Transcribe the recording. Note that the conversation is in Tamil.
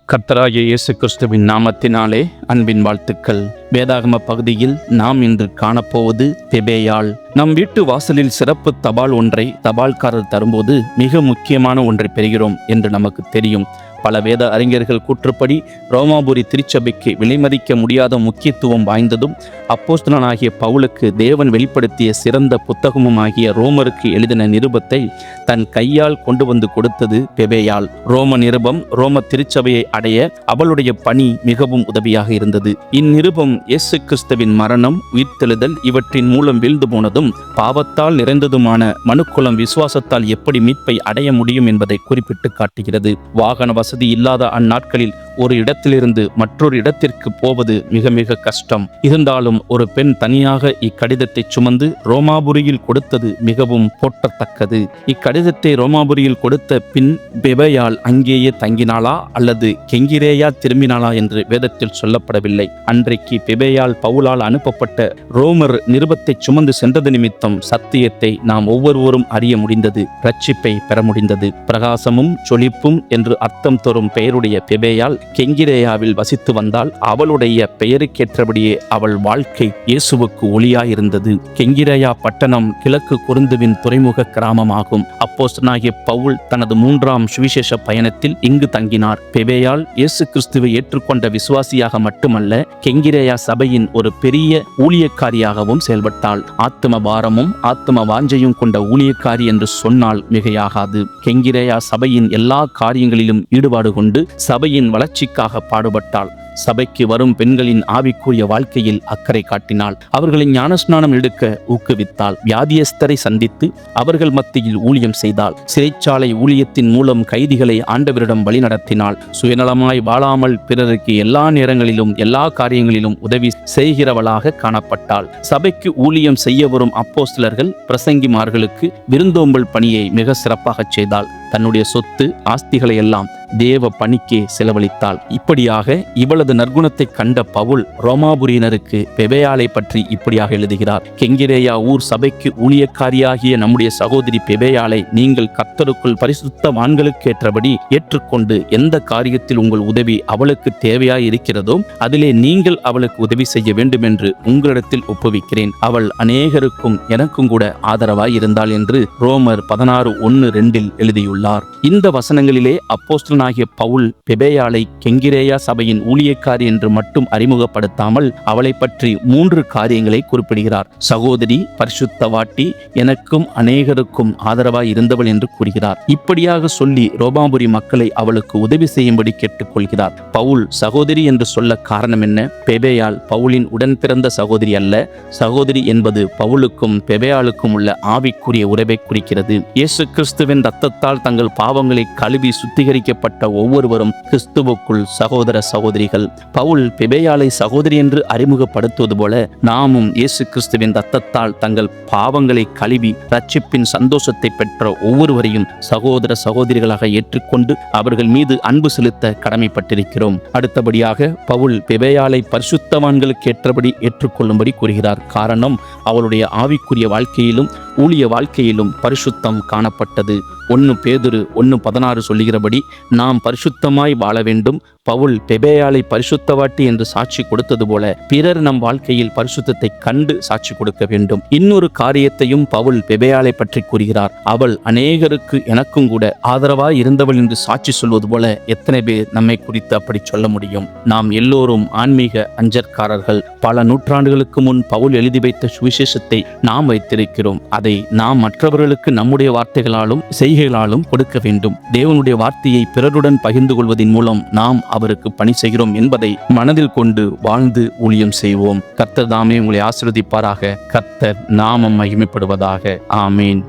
கர்த்தராகிய இயேசு கிறிஸ்துவின் நாமத்தினாலே அன்பின் வாழ்த்துக்கள். வேதாகம பகுதியில் நாம் இன்று காணப்போவது பெபேயாள். நம் வீட்டு வாசலில் சிறப்பு தபால் ஒன்றை தபால்காரர் தரும்போது மிக முக்கியமான ஒன்றை பெறுகிறோம் என்று நமக்கு தெரியும். பல வேத அறிஞர்கள் கூற்றுப்படி ரோமாபுரி திருச்சபைக்கு விலைமதிக்க முடியாத முக்கியத்துவம் வாய்ந்ததும் அப்போஸ்தலனாகிய பவுலுக்கு தேவன் வெளிப்படுத்திய சிறந்த புத்தகமுமாகிய ரோமருக்கு எழுதின நிருபத்தை தன் கையால் கொண்டு வந்து கொடுத்தது பெபேயாள். ரோம நிருபம் ரோம திருச்சபையை அடைய அவளுடைய பணி மிகவும் உதவியாக இருந்தது. இந்நிருபம் இயேசு கிறிஸ்துவின் மரணம், உயிர்த்தெழுதல் இவற்றின் மூலம் வீழ்ந்து போனதும் பாவத்தால் நிறைந்ததுமான மனுக்குலம் விசுவாசத்தால் எப்படி மீட்பை அடைய முடியும் என்பதை குறிப்பிட்டு காட்டுகிறது. வாகன வசதி இல்லாத அந்நாட்களில் ஒரு இடத்திலிருந்து மற்றொரு இடத்திற்கு போவது மிக மிக கஷ்டம். இருந்தாலும் ஒரு பெண் தனியாக இக்கடிதத்தை சுமந்து ரோமாபுரியில் கொடுத்தது மிகவும் போற்றத்தக்கது. இக்கடிதத்தை ரோமாபுரியில் கொடுத்த பின் பெபேயாள் அங்கேயே தங்கினாளா அல்லது கெங்கிரேயா திரும்பினாளா என்று வேதத்தில் சொல்லப்படவில்லை. அன்றைக்கு பெபேயாள் பவுலால் அனுப்பப்பட்ட ரோமர் நிருபத்தை சுமந்து சென்றது நிமித்தம் சத்தியத்தை நாம் ஒவ்வொருவரும் அறிய முடிந்தது, ரட்சிப்பை பெற முடிந்தது. பிரகாசமும் சொலிப்பும் என்று அர்த்தம் தரும் பெயருடைய பெபேயாள் கெங்கிரேயாவில் வசித்து வந்தால் அவளுடைய பெயருக்கேற்றபடியே அவள் வாழ்க்கை இயேசுவுக்கு ஒளியாயிருந்தது. கெங்கிரேயா பட்டணம் கிழக்கு கொரிந்துவின் துறைமுக கிராமமாகும். அப்போஸ்தலனாகிய பவுல் தனது 3ஆம் சுவிசேஷ பயணத்தில் இங்கு தங்கினார். பெபேயாள் இயேசு கிறிஸ்துவை ஏற்றுக்கொண்ட விசுவாசியாக மட்டுமல்ல, கெங்கிரேயா சபையின் ஒரு பெரிய ஊழியக்காரியாகவும் செயல்பட்டாள். ஆத்தும பாரமும் ஆத்தும வாஞ்சையும் கொண்ட ஊழியக்காரி என்று சொன்னால் மிகையாகாது. கெங்கிரேயா சபையின் எல்லா காரியங்களிலும் ஈடுபாடு கொண்டு சபையின் வளர்ச்சிக்காக பாடுபட்டாள். சபைக்கு வரும் பெண்களின் ஆவிக்குரிய வாழ்க்கையில் அக்கறை காட்டினாள். அவர்களை ஞானஸ்நானம் எடுக்க ஊக்குவித்தாள். வியாதியஸ்தரை சந்தித்து அவர்கள் மத்தியில் ஊழியம் செய்தாள். சிறைச்சாலை ஊழியத்தின் மூலம் கைதிகளை ஆண்டவரிடம் வழிநடத்தினாள். சுயநலமாய் வாழாமல் பிறருக்கு எல்லா நேரங்களிலும் எல்லா காரியங்களிலும் உதவி செய்கிறவளாக காணப்பட்டாள். சபைக்கு ஊழியம் செய்ய வரும் அப்போஸ்தலர்கள் பிரசங்கிமார்களுக்கு விருந்தோம்பல் பணியை மிக சிறப்பாக செய்தாள். தன்னுடைய சொத்து ஆஸ்திகளை எல்லாம் தேவ பணிக்கே செலவழித்தாள். இப்படியாக இவளது நற்குணத்தை கண்ட பவுல் ரோமாபுரியினருக்கு பெபேயாளை பற்றி இப்படியாக எழுதுகிறார். கெங்கிரேயா ஊர் சபைக்கு ஊழியக்காரியாகிய நம்முடைய சகோதரி பெபேயாளை நீங்கள் கர்த்தருக்குள் பரிசுத்தவான்களுக்கு ஏற்றபடி ஏற்றுக்கொண்டு எந்த காரியத்தில் உங்கள் உதவி அவளுக்கு தேவையாய் இருக்கிறதோ அதிலே நீங்கள் அவளுக்கு உதவி செய்ய வேண்டும் என்று உங்களிடத்தில் ஒப்புவிக்கிறேன். அவள் அநேகருக்கும் எனக்கும் கூட ஆதரவாய் இருந்தாள் என்று ரோமர் 16:1-2 எழுதியுள்ளார். இந்த வசனங்களிலே அப்போஸ்தலனாகிய பவுல் பெபேயாளை கெங்கிரேயா சபையின் ஊழியக்காரி என்று மட்டும் அறிமுகப்படுத்தாமல் அவளை பற்றி 3 காரியங்களை குறிப்பிடுகிறார். சகோதரி, பரிசுத்தவாட்டி, எனக்கும் அநேகருக்கும் ஆதரவாய் இருந்தவள் என்று கூறுகிறார். இப்படியாக சொல்லி ரோமாபுரி மக்களை அவளுக்கு உதவி செய்யும்படி கேட்டுக்கொள்கிறார். பவுல் சகோதரி என்று சொல்ல காரணம் என்ன? பெபேயாள் பவுலின் உடன் பிறந்த சகோதரி அல்ல. சகோதரி என்பது பவுலுக்கும் பெபேயாளுக்கும் உள்ள ஆவிக்குரிய உறவை குறிக்கிறது. இயேசு கிறிஸ்துவின் இரத்தத்தால் தங்கள் பாவங்களை கழுவி சுத்திகரிக்கப்பட்ட ஒவ்வொருவரும் கிறிஸ்துவுக்குள் சகோதர சகோதரிகள். பவுல் பெபேயாளை சகோதரி என்று அறிமுகப்படுத்துவது போல நாமும் இயேசு கிறிஸ்துவின் இரத்தத்தால் தங்கள் பாவங்களை கழுவி ரட்சிப்பின் சந்தோஷத்தை பெற்ற ஒவ்வொருவரையும் சகோதர சகோதரிகளாக ஏற்றுக்கொண்டு அவர்கள் மீது அன்பு செலுத்த கடமைப்பட்டிருக்கிறோம். அடுத்தபடியாக பவுல் பெபேயாளை பரிசுத்தவான்களுக்கு ஏற்றபடி ஏற்றுக்கொள்ளும்படி கூறுகிறார். காரணம், அவளுடைய ஆவிக்குரிய வாழ்க்கையிலும் ஊழிய வாழ்க்கையிலும் பரிசுத்தம் காணப்பட்டது. 1 பேதுரு 1:16 சொல்லுகிறபடி நாம் பரிசுத்தமாய் வாழ வேண்டும். பவுல் பெபேயாளை பரிசுத்தவாட்டி என்று சாட்சி கொடுத்தது போல பிறர் நம் வாழ்க்கையில் பரிசுத்தத்தை கண்டு சாட்சி கொடுக்க வேண்டும். இன்னொரு காரியத்தையும் பவுல் பெபேயாளை பற்றி கூறுகிறார். அவள் அநேகருக்கு எனக்கும் கூட ஆதரவாய் இருந்தவள் என்று சாட்சி சொல்வது போல எத்தனை பேர் நம்மை குறித்து அப்படி சொல்ல முடியும்? நாம் எல்லோரும் ஆன்மீக அஞ்சற்காரர்கள். பல நூற்றாண்டுகளுக்கு முன் பவுல் எழுதி வைத்த சுவிசேஷத்தை நாம் வைத்திருக்கிறோம். அதை நாம் மற்றவர்களுக்கு நம்முடைய வார்த்தைகளாலும் செய்கைகளாலும் கொடுக்க வேண்டும். தேவனுடைய வார்த்தையை பிறருடன் பகிர்ந்து கொள்வதன் மூலம் நாம் அவருக்கு பணி செய்கிறோம் என்பதை மனதில் கொண்டு வாழ்ந்து ஊழியம் செய்வோம். கர்த்தர் தாமே உங்களை ஆசீர்வதிப்பாராக. கர்த்தர் நாமம் மகிமைப்படுவதாக. ஆமேன்.